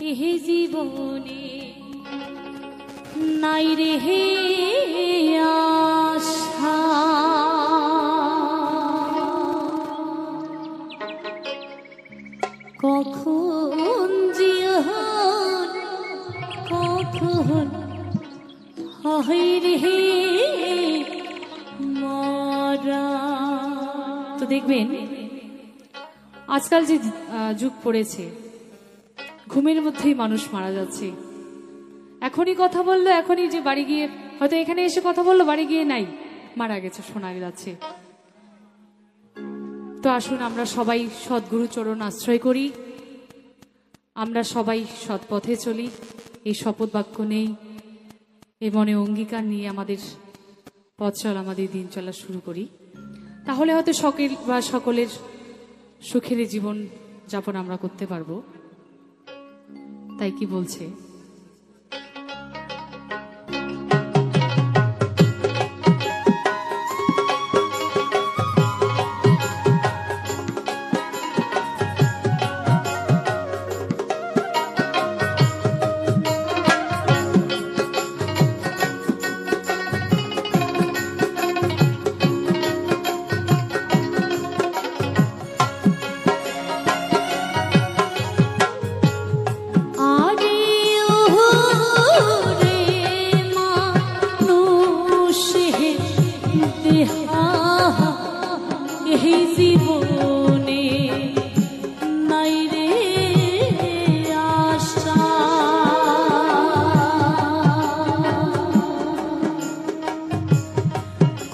এহে জীবনে নাই রে হে আশা। কখন জীবন কখন হয় রে মরা। তো দেখবেন আজকাল যে যুগ পড়েছে, ঘুমের মধ্যেই মানুষ মারা যাচ্ছে। এখনই কথা বললো, এখনই যে বাড়ি গিয়ে হয়তো এখানে এসে কথা বললো, বাড়ি গিয়ে নাই, মারা গেছে, শোনা যাচ্ছে। তো আসুন আমরা সবাই সদ্গুরু চরণ আশ্রয় করি, আমরা সবাই সৎ পথে চলি, এই শপথ বাক্য নেই, এ মনে অঙ্গীকার নিয়ে আমাদের পথ চলা, আমাদের দিন চলা শুরু করি। তাহলে হয়তো সকলের সুখের জীবন যাপন আমরা করতে পারবো। তাই কি বলছে,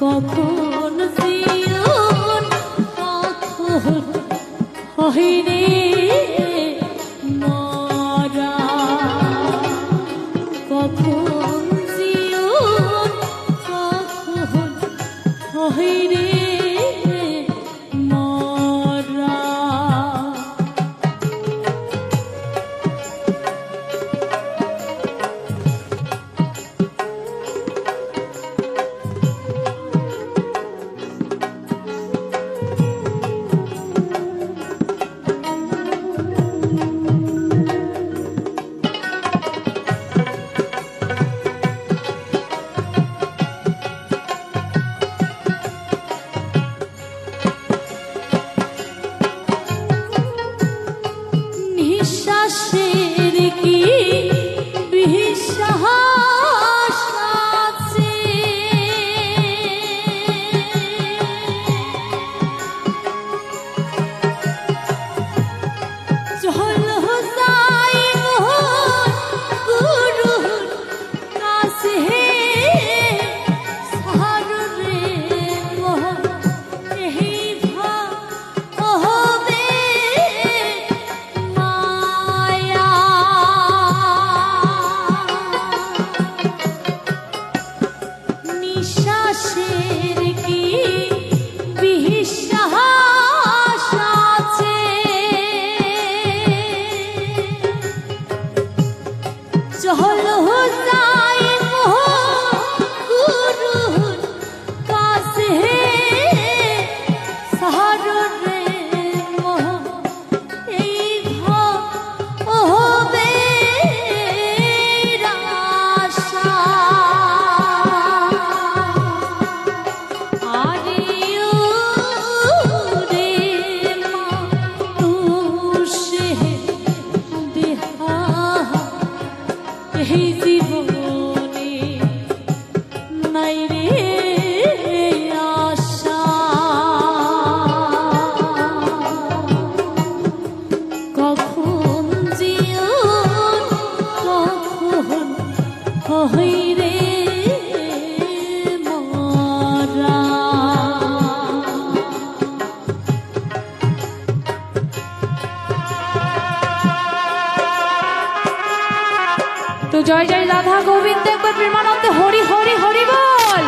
কখন জীবন কখন হয় রে মরা। কখন জীবন কখন হয় রে মরা। নিঃশ্বাসের কি বিশ্বাস আছে, চল যাই গুরুর কাছে সাহারে মোহন এই ভাবে নিঃশ্বাসের কি বিশ্বাস আছে, চল যাই গুরুর কাছে সাহারে মোহন এই ভাবে আশা। এই জীবনে নাই রে আশা। কখন জীবন কখন হয় রে মরা। তো জয় জয় রাধা গোবিন্দ, একবার প্রেমানন্দে হরি হরি হরি বল।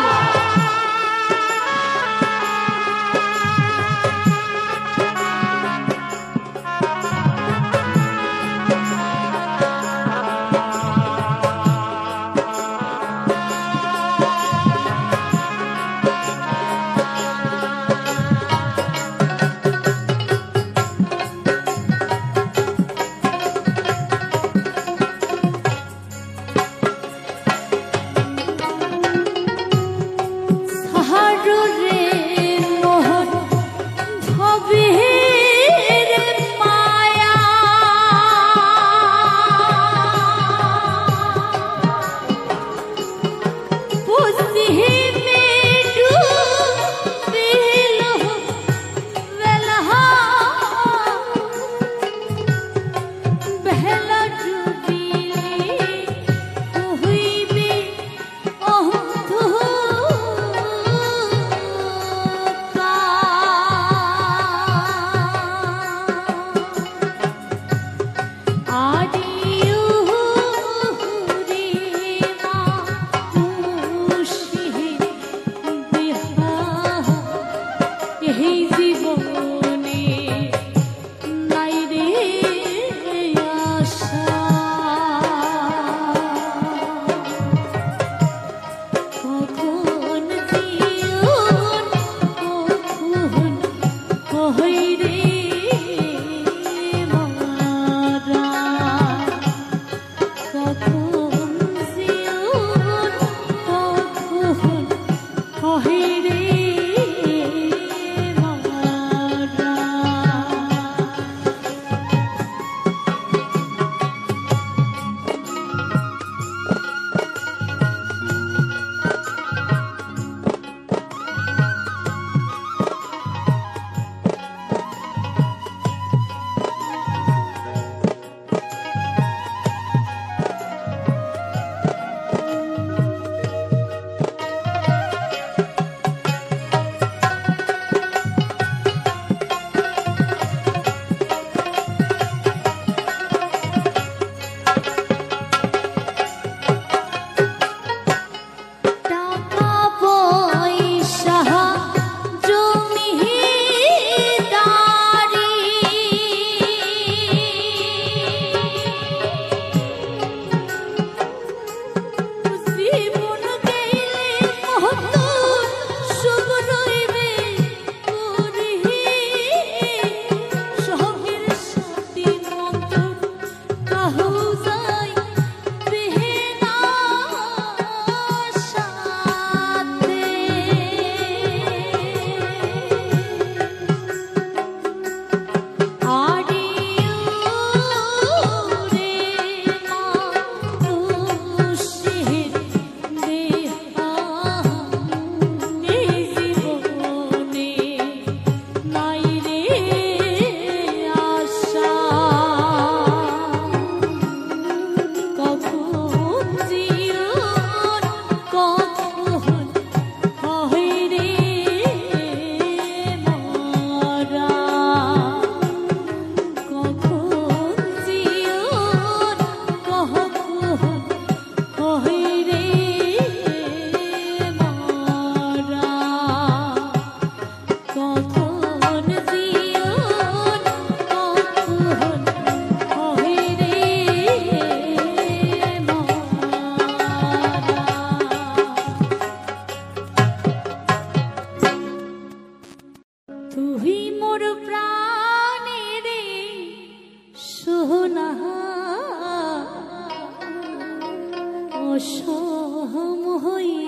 অসম হয়ে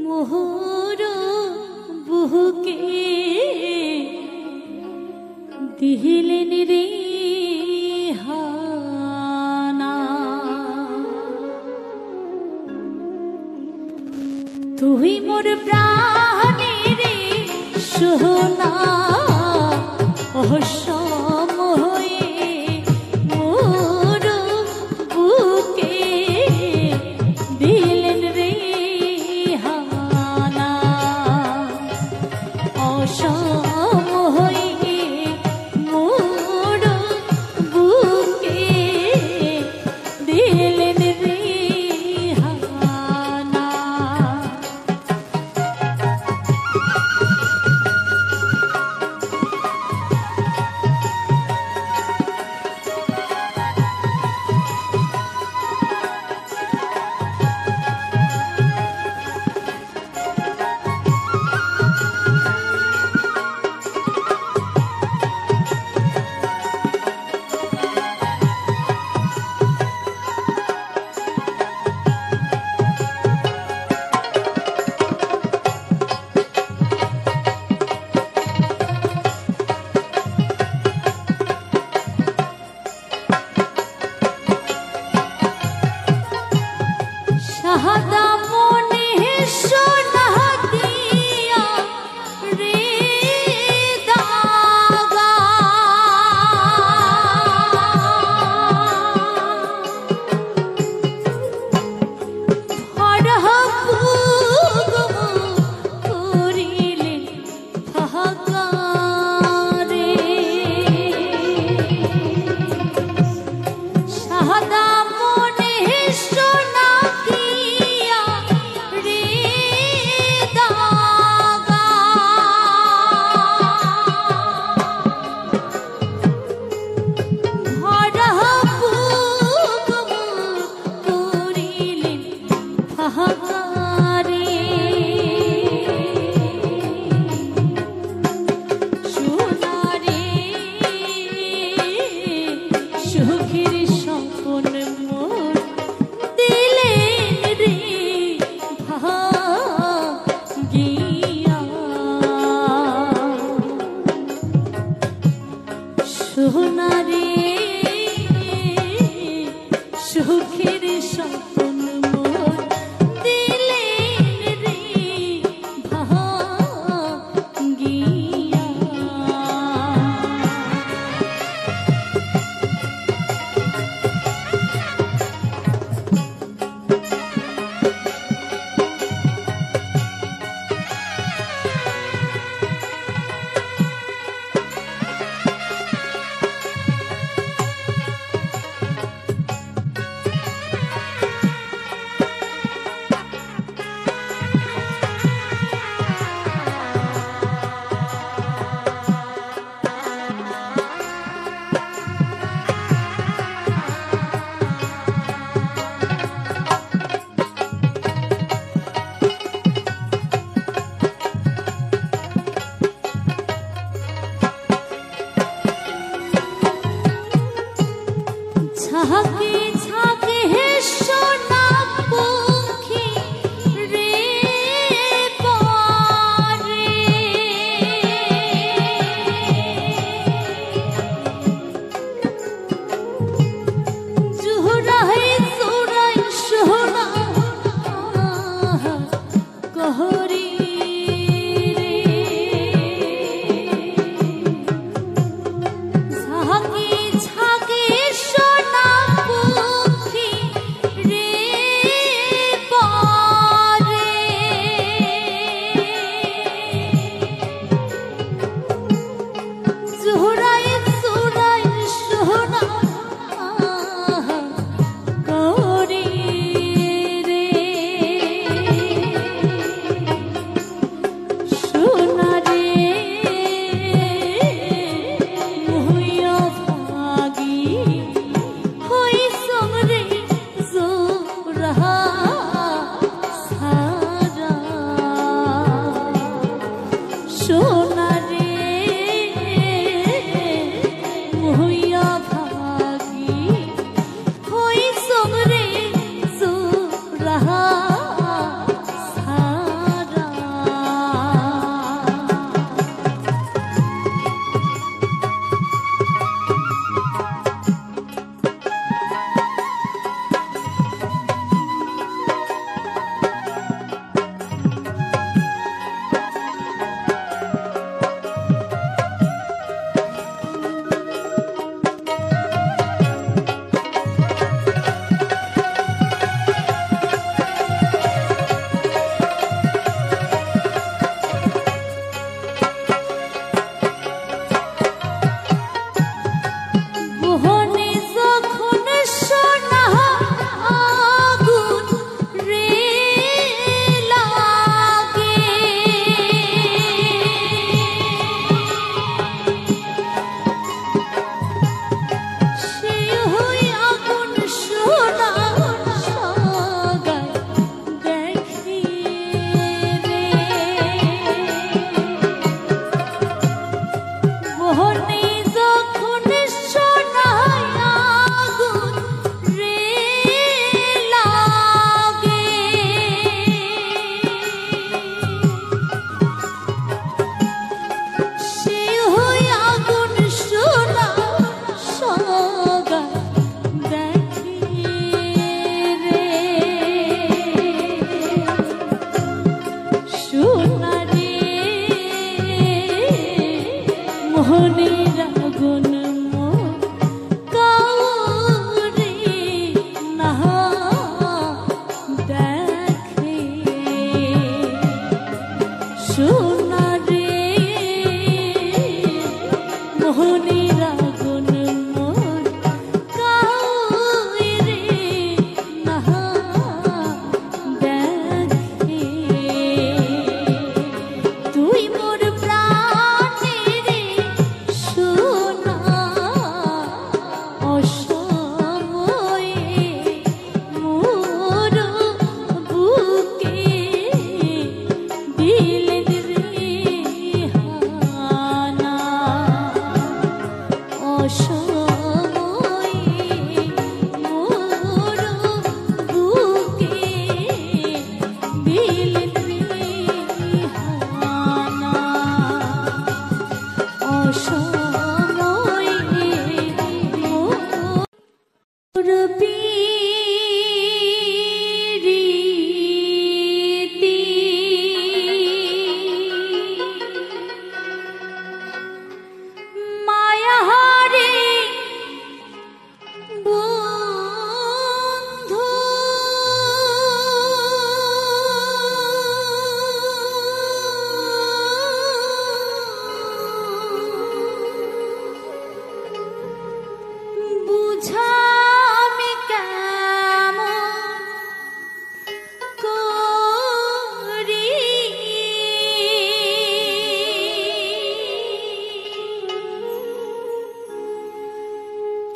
মোহর বুকে দিলেন রে হানা। তুই মোর প্রাণের সোনা অসম হয়ে মোর বুকে দিলেন রে হানা। অসম হয়ে মোর বুকে দিলেন রে হানা। সাদা মনে সোনাকিয়া রে দাগা ভরা বুক করিলেন হাহাকারে সোনারে সুখের স্বপন মোর দিলেন রে ভাগিয়া সোনারে সুখের স্বপন মোর দিলেন রে ভাগিয়া অসময়ে মোর বুকে দিলেন রেহানা অসময়ে মোর প্রীতি মায়াহারে বন্ধু বুঝামি কেমন করি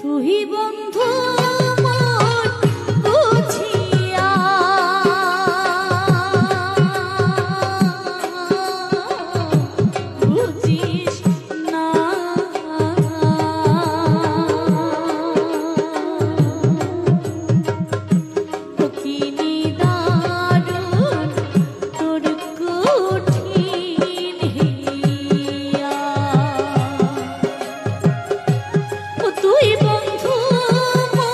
তুই বন্ধু মোর বুঝিয়া বুঝিস না প্রতিনি দারুণ তোর কঠিন হিয়া ও তুই বন্ধু মোর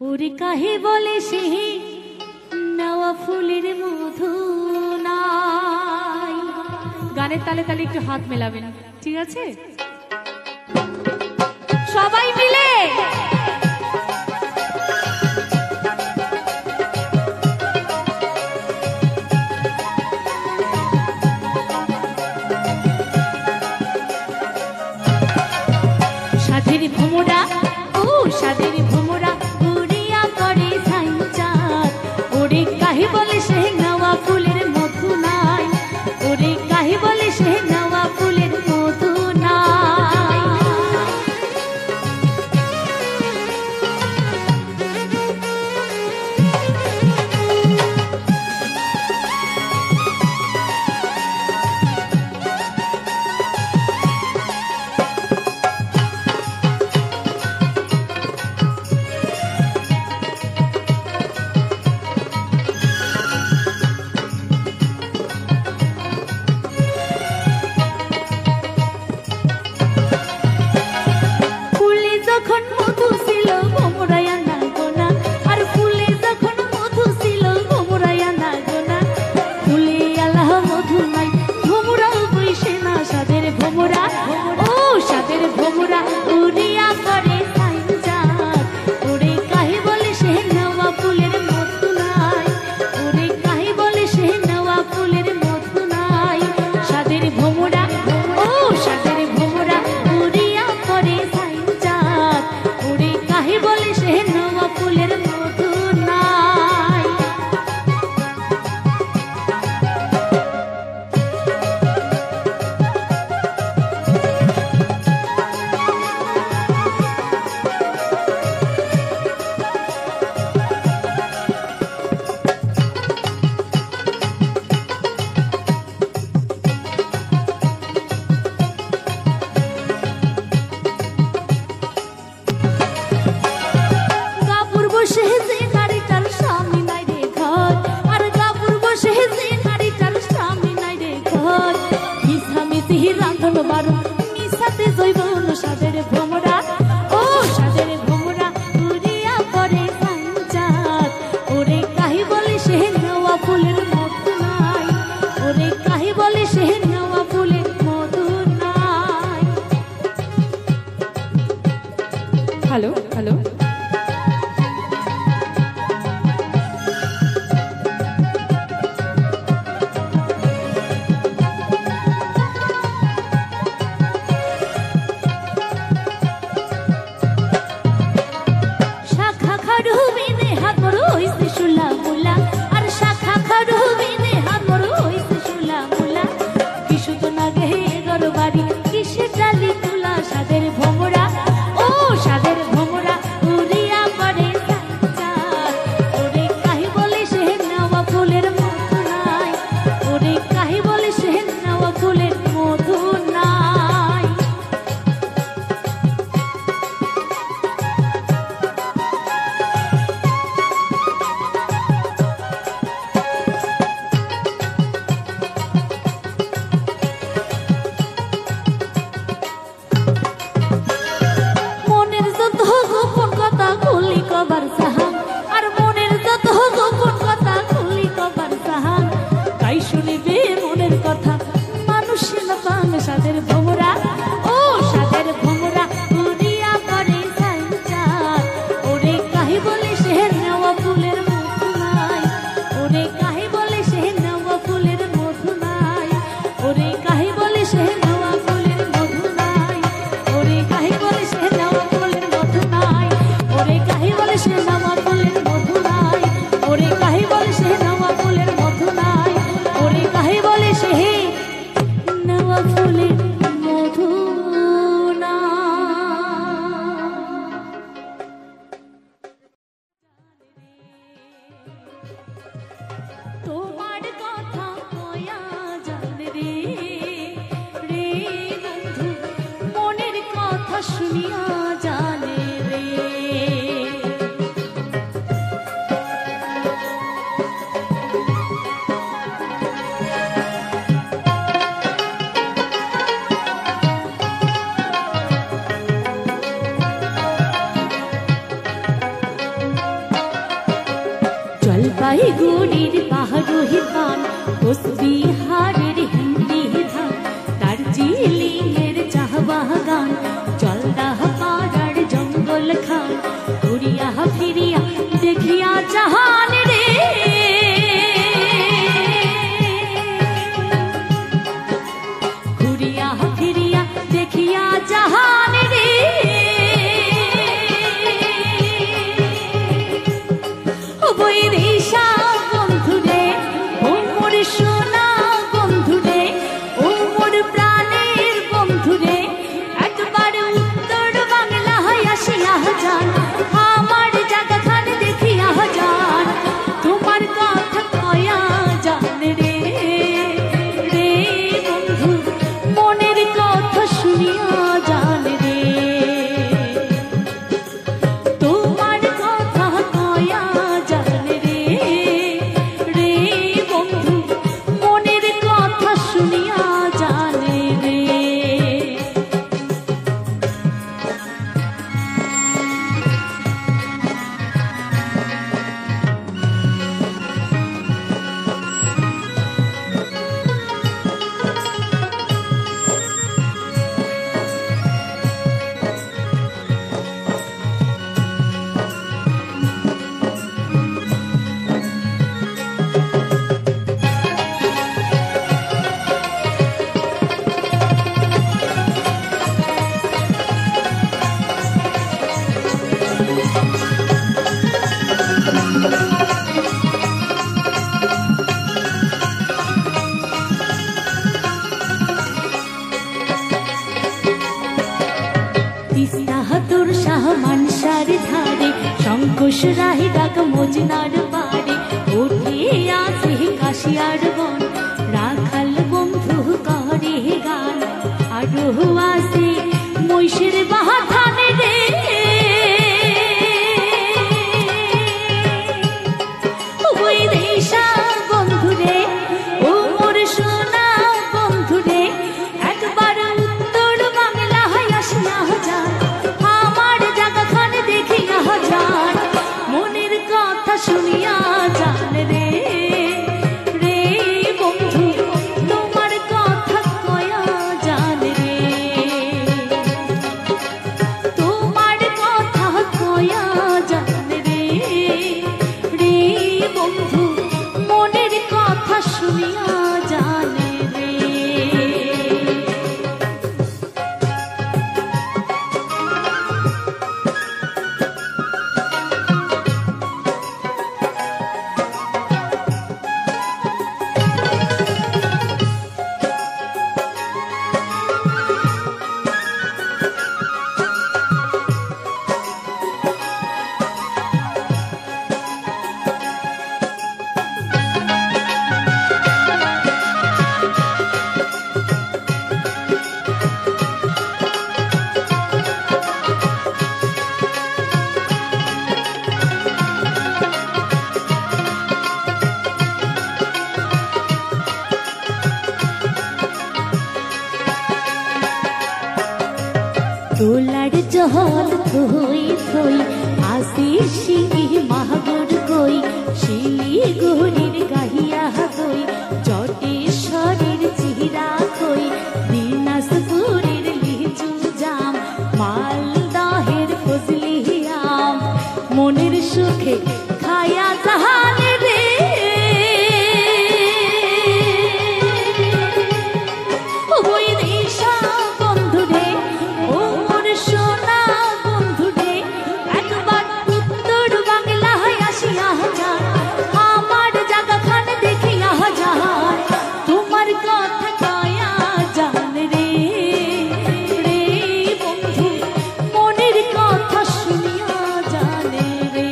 ওরে কাহে বলে সে নেওয়া ফুলের মধু নাই। গানের তালে তালে একটু হাত মেলাবেন, ঠিক আছে? সবাই মিলে সাধের ভোমরা, ও সাধের ভোমরা উড়িয়া করে সাইচার। ওরে কাহে বলে সে নেওয়া ফুলের মধু নাই। ওরে কাহে বলে সে নেওয়া ফুলের মধু নাই। ফুলে যখন মধু ছিল ভোমরায়া না গোনা। আর ফুলে যখন মধু ছিল ভোমরায়া না গোনা। ফুলে আল্লাহ মধু নাই, ভোমরা বইসে না। সাদের ভোমরা, ও সাদের ভোমরা উড়িয়া করে সাইচার। ওরে কাহে বলে সে নেওয়া ফুলের মধু নাই। ওরে কাহে বলে সে নেওয়া ফুলের মধু নাই। সাদের ভোমরা, ও সাদের ভোমরা উড়িয়া করে সাইচার। ওরে কাহে বলে সে নেওয়া ফুলের মধু নাই। গাপুর বসে যে নারীটার স্বামী নাই রে ঘর। আর গাপুর বসে যে নারীটার স্বামী নাই রে ঘর। মিছামিছি রান্ধন বারণ মিশাতে জৈবন। সাদের ভোমরা, ও সাদের ভোমরা উড়িয়া করে সাইচার। ওরে কাহি বলে সে নেওয়া ফুলের মধু নাই। ওরে কাহি বলে সে নেওয়া ফুলের মধু নাই। হ্যালো হ্যালো, শাখা খাড়ু বিনে হাত মোর হইছে শুলা মুলা। আর শাখা খাড়ু বিনে হাত মোর হইছে শুলা মুলা। কিশু তো নাগে গর বাড়ি কিসে ডালি তুলা। সাদের ভোমরা, ও সাদের ভোমরা জলপাইগুড়ির পাহাড়ি পান, কোচবিহারের হিন্দি ধান, দার্জিলিংয়ের চা বাগান, জলদাহ পাড়ার জঙ্গল খান, ঘুরিয়া ফিরিয়া দেখিয়া জাহান রে, ঘুরিয়া ফিরিয়া দেখিয়া জাহান রে। বৈরিশা বন্ধুরে ও মোর সোনা বন্ধুরে, ও মোর প্রাণের বন্ধুরে, একবার উত্তর বাংলায় আসিয়া যান, আমার জায়গাখান দেখিয়া যান, তোমার কথা কয়া জান রে, রে বন্ধু মনের কথা শুনিয়া জান রে, তোমার কথা কয়া জান রে, রে বন্ধু মনের কথা শুনিয়া জান রে। তিস্তাহাতুর শাহ মানসার ধারে, শঙ্কুশ রাহি ডাক মজনার বাড়ি, উঠে আসে কাশিয়ার বন, রাখাল বন্ধু করে গান, আরো আসে মহিষের বাহাধানে রে, বৈরিশা বন্ধুরে ও মোর সোনা বন্ধুরে, একবার উত্তর বাংলায় আসিয়া যান, আমার জায়গাখান দেখিয়া যান, মনের কথা শুনিয়া যান রে, রে বন্ধু তোমার কথা কয়া জান রে, তোমার কথা কয়া জান রে, রে বন্ধু মনের কথা শুনিয়া জান রে। তোলার জল থই থই আসি শিঙি মাহগুর কই, শিলিগুড়ির গাহিয়া কই, জটেশ্বরের চিরা কই, দিনাজপুরের লিচু জাম, মালদহের ফজলি আম, মনের সুখে খায়া জাহান রে, বৈরিশা বন্ধুরে ও মোর সোনা বন্ধুরে, একবার উত্তর বাংলায় আসিয়া যান, আমার জায়গাখান দেখিয়া যান, তোমার কথা কয়া জান রে, রে বন্ধু মনের কথা শুনিয়া জান রে।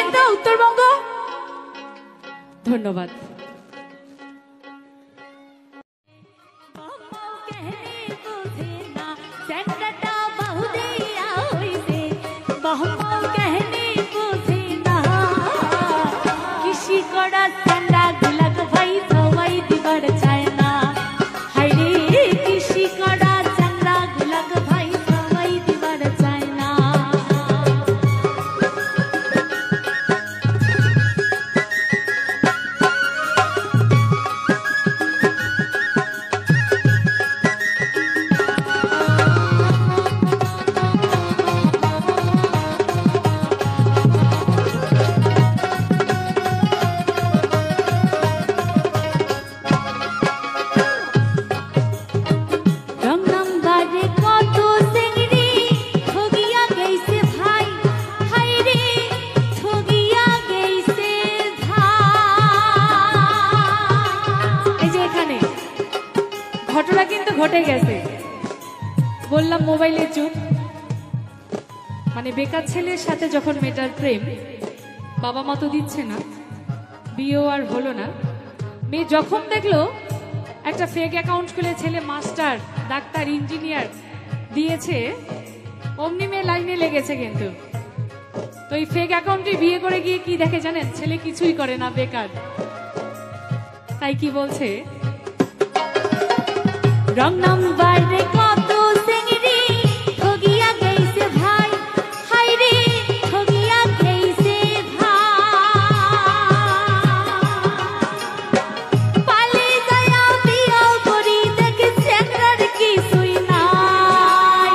পারবেন তো উত্তরবঙ্গ? ধন্যবাদ। ঘটনা কিন্তু ঘটে গেছে, বললাম মোবাইলের যুগ। মানে বেকার ছেলের সাথে যখন মেয়েটার প্রেম, বাবা মা তো দিচ্ছে না, বিয়েও আর হলো না। মেয়ে যখন দেখলো একটা ফেক অ্যাকাউন্ট খুলে ছেলে মাস্টার, ডাক্তার, ইঞ্জিনিয়ার দিয়েছে, অমনি মেয়ে লাইনে লেগেছে। কিন্তু তো এই ফেক অ্যাকাউন্টে বিয়ে করে গিয়ে কি দেখে জানেন? ছেলে কিছুই করে না, বেকার। তাই কি বলছে, রং নাম্বার রে কত সিংড়ি ঠগিয়া গেছে ভাই, হাই রে ঠগিয়া গেছে ভাই। পালে যায়া বিয়া করি দেখে চেংড়ার কিছুই নাই।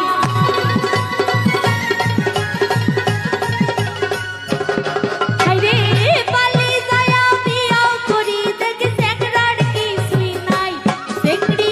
হাই রে পালে যায়া বিয়া করি দেখে চেংড়ার কিছুই নাই। চেংড়ি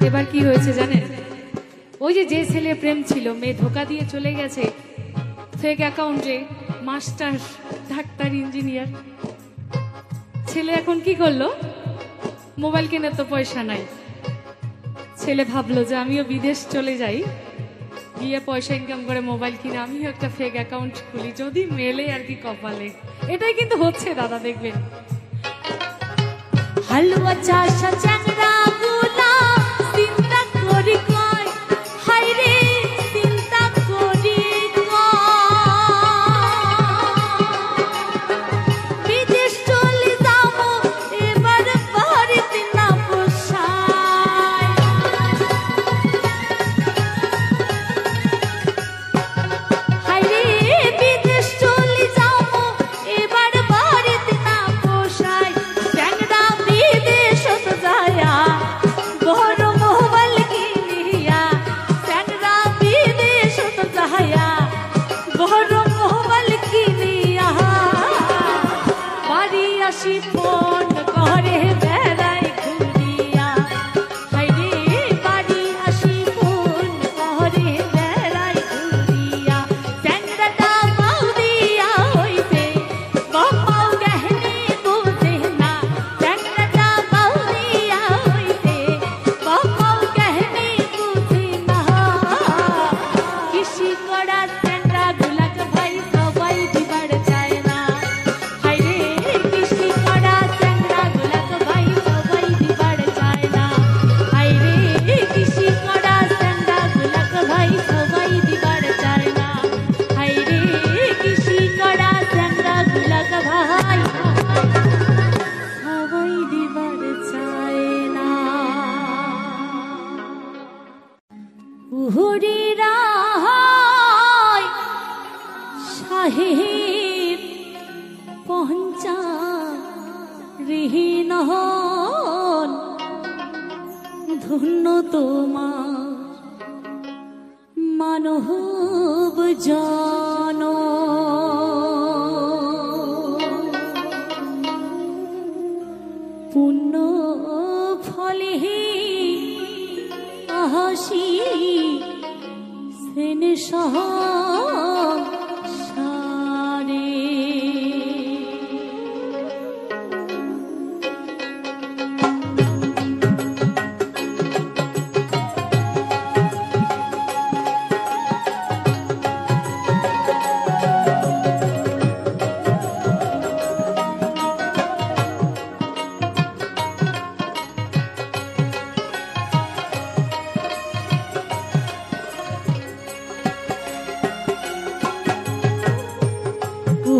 এবার কি হয়েছে জানেন? ওই যে ছেলে প্রেম ছিল, মেয়ে ধোকা দিয়ে চলে গেছে ফেক অ্যাকাউন্টে, মাস্টার, ডাক্তার, ইঞ্জিনিয়ার। ছেলে এখন কি করলো? মোবাইল কেনার তো পয়সা নাই। ছেলে ভাবলো যে আমিও বিদেশ চলে যাই, গিয়ে পয়সা ইনকাম করে মোবাইল কিনে আমিও একটা ফেক অ্যাকাউন্ট খুলি, যদি মেলে আর কি কপালে। এটাই কিন্তু হচ্ছে দাদা, দেখবেন। হালুয়া চাষা চ্যাংড়া গুলা চিন্তা করি কয়, হাই রে চিন্তা করি গৃহীণ হন, ধন্য তোমার মানব জন। পুণ্য ফলে আহাসি সেন সহ সারে।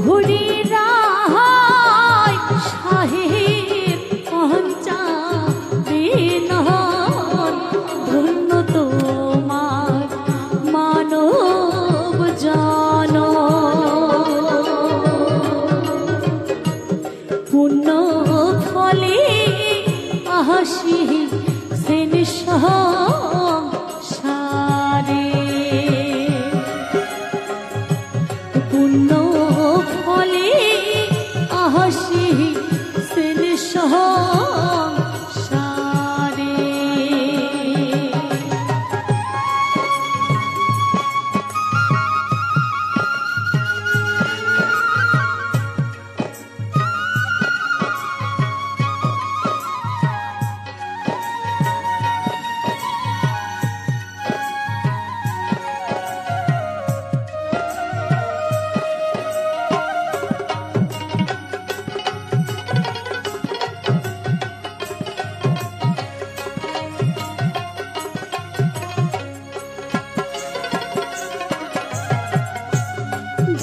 হরি রায় সাহেব পঞ্চা দিন, ধন্য তোমার মানব জন। পুণ্য ফলে আহাসি সেন সহ সারে। পুণ্য ফলে আহাসি সেন সহ সারে।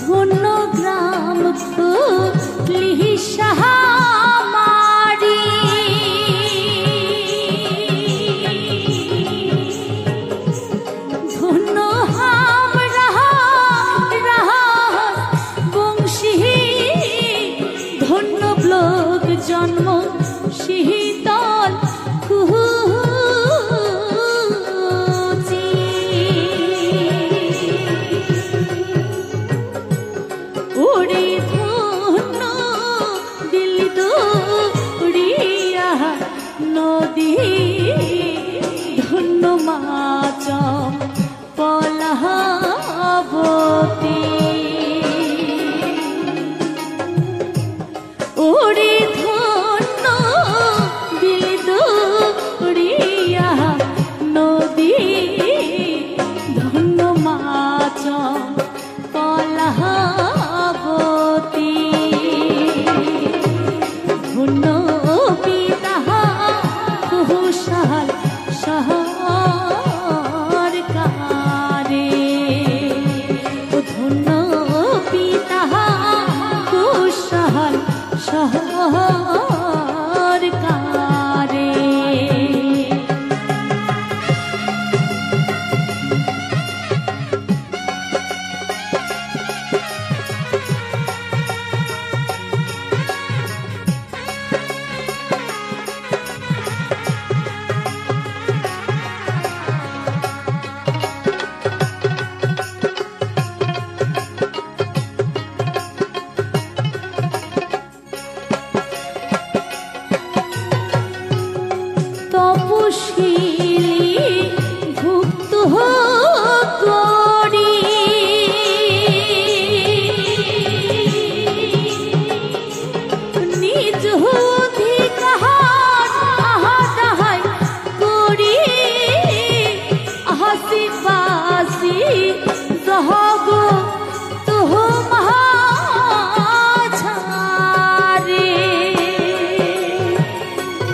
ধন্য গ্রাম ফুলি সাহামারি, ধন্য হাম রাহা রাহা বংশী, ধন্য ব্লক জন্ম শীতল ওরে ধন্য দিল দৌড়িয়া নদী, ধন্য মাচ পলাবতী। ওরে ধন্য দিল দৌড়িয়া নদী, ধন্য মাচ পলাবতী। ধন্য পিতা কুশল সরকারে। ধন্য পিতা কুশল সরকারে। তপশিলি ভুক্ত করি, নিজ অধিকার আহাদাহাই করি, হাসি বাসি জহগ তোহ মহাছারে।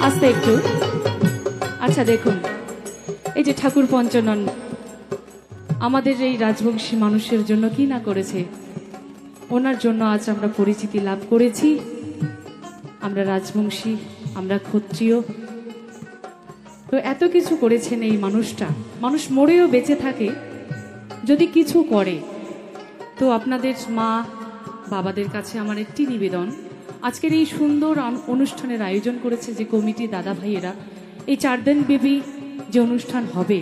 আস্তে একটু। আচ্ছা দেখুন, এই যে ঠাকুর পঞ্চানন আমাদের এই রাজবংশী মানুষের জন্য কি না করেছে, ওনার জন্য আজ আমরা পরিচিতি লাভ করেছি। আমরা রাজবংশী, আমরা ক্ষত্রিয়, তো এত কিছু করেছেন এই মানুষটা। মানুষ মরেও বেঁচে থাকে যদি কিছু করে। তো আপনাদের মা বাবাদের কাছে আমার একটি নিবেদন, আজকের এই সুন্দর অনুষ্ঠানের আয়োজন করেছে যে কমিটি দাদা ভাইয়েরা, এই 4 দিন ব্যাপী যে অনুষ্ঠান হবে,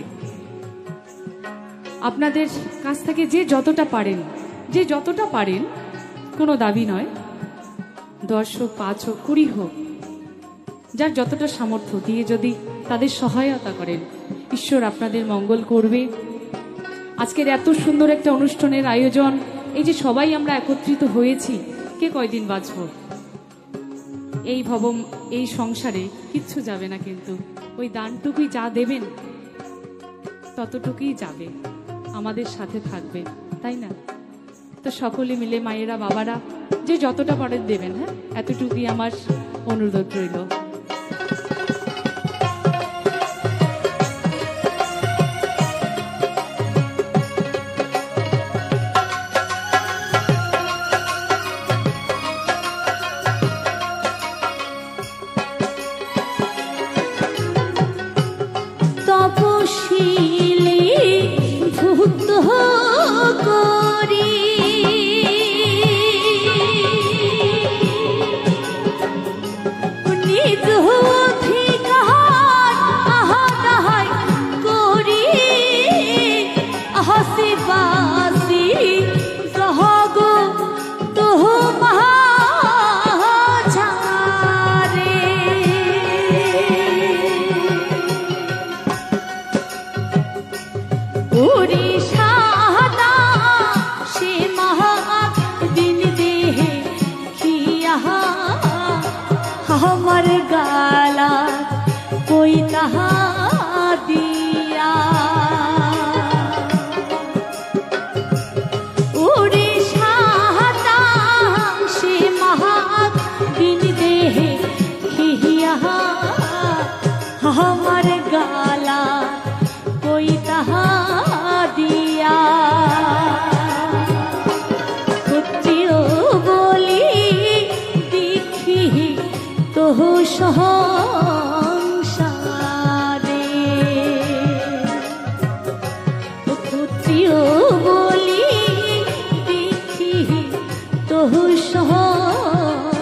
আপনাদের কাছ থেকে যে যতটা পারেন, কোনো দাবি নয়, 10 হোক, 5 হোক, 20 হোক, যার যতটা সামর্থ্য দিয়ে যদি তাদের সহায়তা করেন, ঈশ্বর আপনাদের মঙ্গল করবে। আজকের এত সুন্দর একটা অনুষ্ঠানের আয়োজন, এই যে সবাই আমরা একত্রিত হয়েছি, কে কয়দিন বাঁচব? এই সংসারে কিচ্ছু যাবে না, কিন্তু ওই দানটুকুই যা দেবেন ততটুকুই যাবে, আমাদের সাথে থাকবে, তাই না? তো সকলে মিলে মায়েরা, বাবারা যে যতটা পারেন দেবেন। হ্যাঁ, এতটুকুই আমার অনুরোধ রইল। তপশিলি ভুক্ত করি নিজ অধিকার আহাদায় করি হাসিবাসি সহগ তোহ মহাঝারে हमर गाला कोई कहा दिया उड़ीसा से महाक दिन दे खिया हमर गाला कोई कहा दिया पुत्रियों बोली देखी तो সংসারে পুত্রিও বলি দেখি তো সংসারে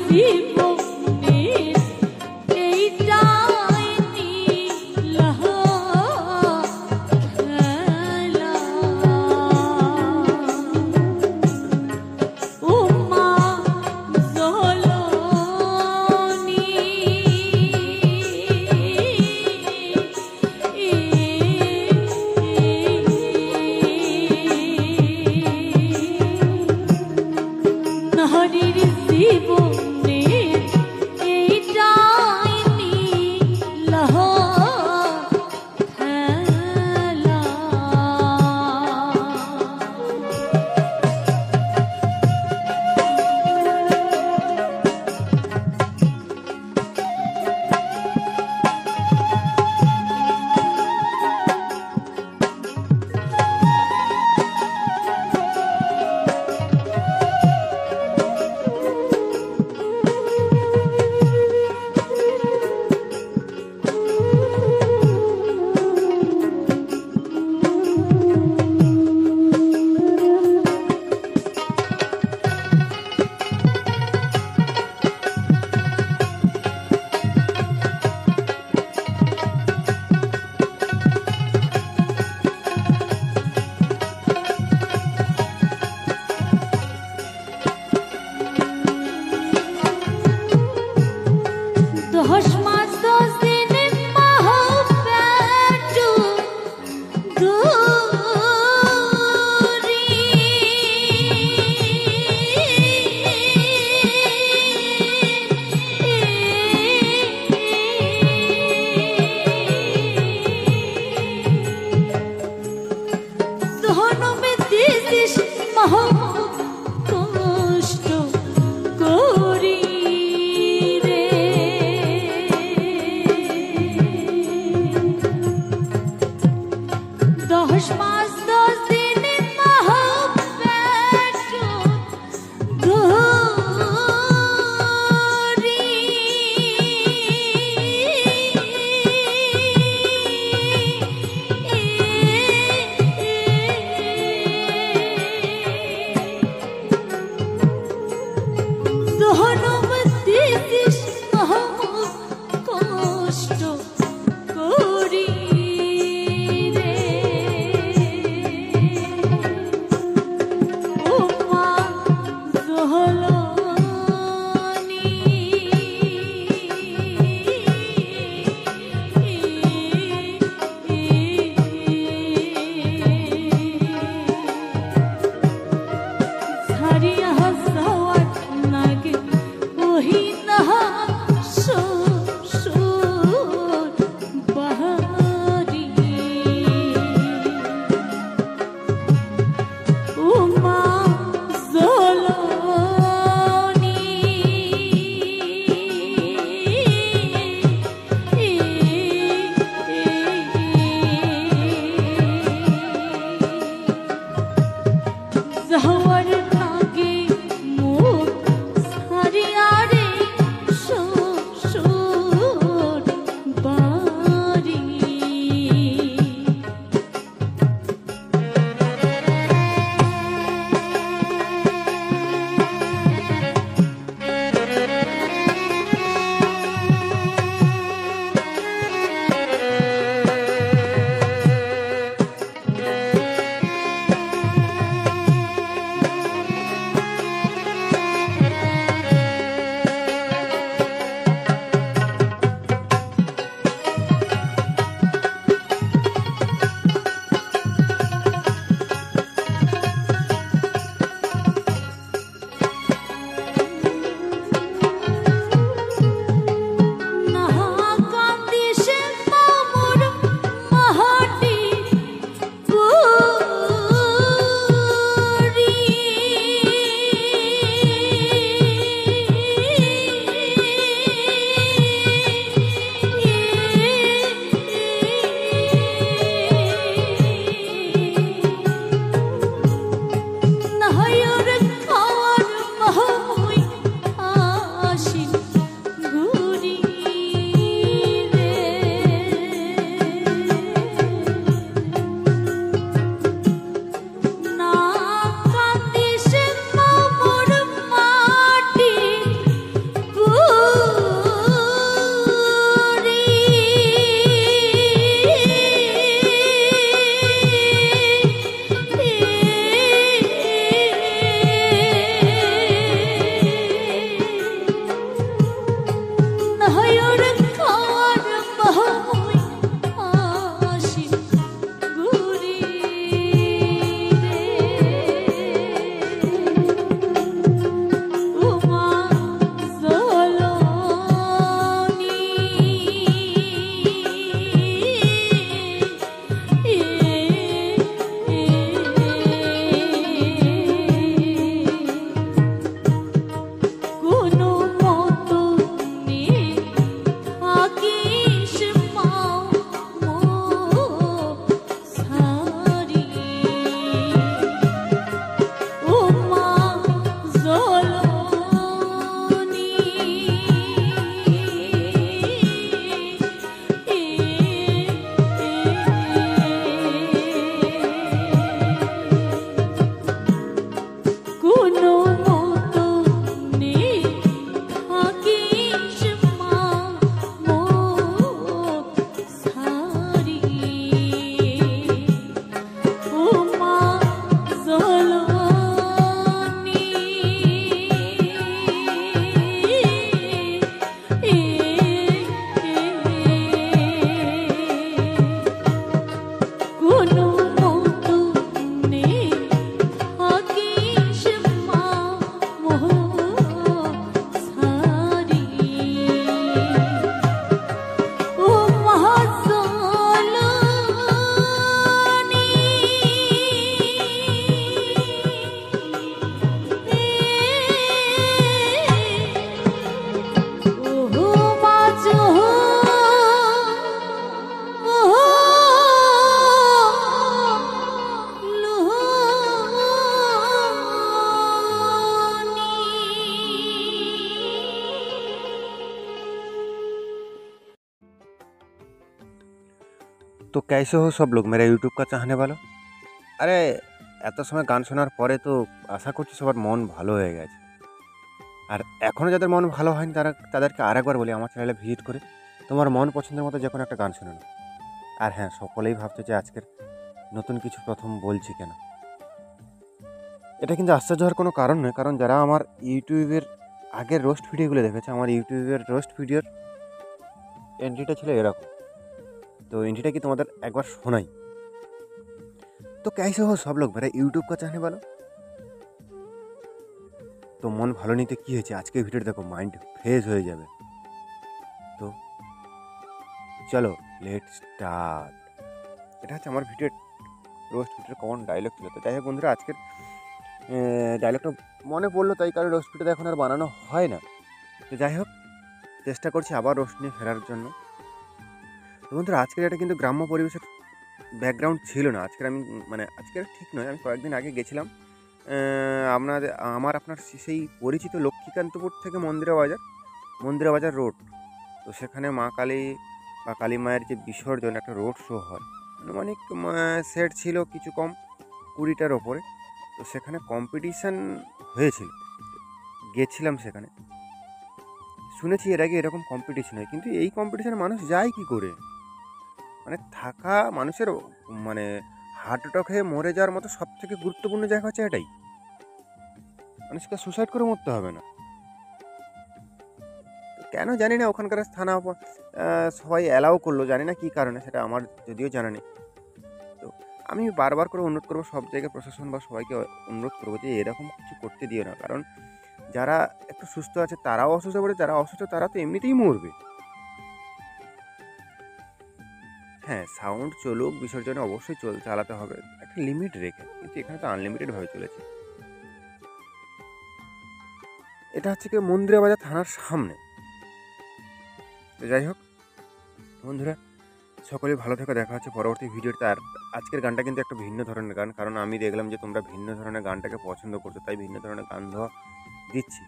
জীবনের এইটাই নীলা খেলা। ও মা জননী নারীর জীবনের तो कैसे हो सब लोग मेरा यूट्यूब का चाहने वालों। আরে এত সময় গান শোনার পরে তো আশা করছি সবার মন ভালো হয়ে গেছে। আর এখনও যাদের মন ভালো হয়নি তাদেরকে আরেকবার বলি আমার চ্যানেলে ভিজিট করে তোমার মন পছন্দের মতো যে কোনো একটা গান শুনে নাও। আর হ্যাঁ, সকলেই ভাবছে যে আজকের নতুন কিছু প্রথম বলছি কেন। এটা কিন্তু আশ্চর্য হওয়ার কোনো কারণ নয়, কারণ যারা আমার ইউটিউবের আগের রোস্ট ভিডিওগুলো দেখেছে, আমার ইউটিউবের রোস্ট ভিডিওর এন্ট্রিটা ছিল এরকম। তো এন্ট্রিটা কি তোমাদের একবার শোনাই। तो कैसे हो सब लोग मेरा यूट्यूब का चाहने वालों। তো মন ভালো নিতে কী হয়েছে, আজকে ভিডিওটা দেখো, মাইন্ড ফ্রেশ হয়ে যাবে। তো চলো লেট স্টার্ট। এটা হচ্ছে আমার ভিডিওর রোস্ট ভিডিওর কমন ডায়লগ ছিল। তো যাই হোক বন্ধুরা, আজকের ডায়লগটা মনে পড়লো, তাই কারণ রোস্ট ভিডিওটা এখন আর বানানো হয় না। তো যাই হোক, চেষ্টা করছি আবার রোস্ট নিয়ে ফেরার জন্য। তো বন্ধুরা, আজকের এটা কিন্তু গ্রাম্য পরিবেশের ব্যাকগ্রাউন্ড ছিল না। আজকের ঠিক নয়, আমি কয়েকদিন আগে গেছিলাম আপনার সেই পরিচিত লক্ষ্মীকান্তপুর থেকে মন্দিরা বাজার রোড। তো সেখানে মা কালী বা কালী মায়ের যে বিসর্জন, একটা রোড শো হয়, অনেক সেট ছিল, কিছু কম 20টার ওপরে। তো সেখানে কম্পিটিশান হয়েছিল, গেছিলাম সেখানে। শুনেছি এর আগে এরকম কম্পিটিশন হয়, কিন্তু এই কম্পিটিশানে মানুষ যায় কী করে? থাকা মানুষের হার্ট অ্যাটাক হয়ে মরে যাওয়ার মতো সব থেকে গুরুত্বপূর্ণ জায়গা হচ্ছে এটাই। মানুষকে সুসাইড করে মরতে হবে না, কেন জানি না। ওখানকার থানা সবাই অ্যালাউ করলো, জানি না কী কারণে, সেটা আমার যদিও জানা নেই। তো আমি বারবার করে অনুরোধ করবো সব জায়গায় প্রশাসন বা সবাইকে অনুরোধ করবো যে এরকম কিছু করতে দিও না, কারণ যারা একটু সুস্থ আছে তারাও অসুস্থ পড়ে, যারা অসুস্থ তারা তো এমনিতেই মরবে। হ্যাঁ, সাউন্ড চলুক, বিসর্জনে অবশ্যই চালাতে হবে একটা লিমিট রেখে, কিন্তু এখানে তো আনলিমিটেডভাবে চলেছে। এটা হচ্ছে কি মন্দিরা বাজার থানার সামনে। তো যাই হোক বন্ধুরা, সকলেই ভালো থেকে দেখা হচ্ছে পরবর্তী ভিডিওতে। আর আজকের গানটা কিন্তু একটা ভিন্ন ধরনের গান, কারণ আমি দেখলাম যে তোমরা ভিন্ন ধরনের গানটাকে পছন্দ করছো, তাই ভিন্ন ধরনের গান ধোয়া দিচ্ছি।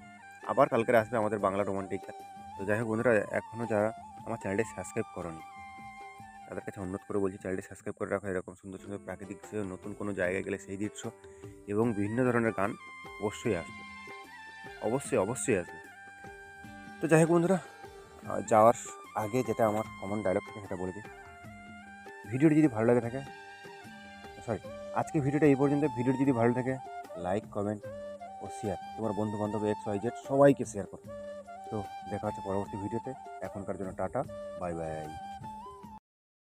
আবার কালকে আসবে আমাদের বাংলা রোমান্টিক গান। তো যাই হোক বন্ধুরা, এখনও যারা আমার চ্যানেলটি সাবস্ক্রাইব করোনি তাদের কাছে অনুরোধ করে বলছি, চ্যানেলটি সাবস্ক্রাইব করে রাখো। এরকম সুন্দর সুন্দর প্রাকৃতিক দৃশ্য, নতুন কোনো জায়গায় গেলে সেই দৃশ্য এবং বিভিন্ন ধরনের গান অবশ্যই আসবে, অবশ্যই আসবে। তো যাই হোক বন্ধুরা, যাওয়ার আগে যেটা আমার কমন ডায়লগ থাকে সেটা বলে দিই। ভিডিওটি যদি ভালো লাগে থাকে, আজকে ভিডিওটা এই পর্যন্ত। ভিডিওটি যদি ভালো থাকে লাইক, কমেন্ট ও শেয়ার, তোমার বন্ধুবান্ধব XYZ সবাইকে শেয়ার করো। তো দেখা হচ্ছে পরবর্তী ভিডিওতে। এখনকার জন্য টাটা, বাই বাই।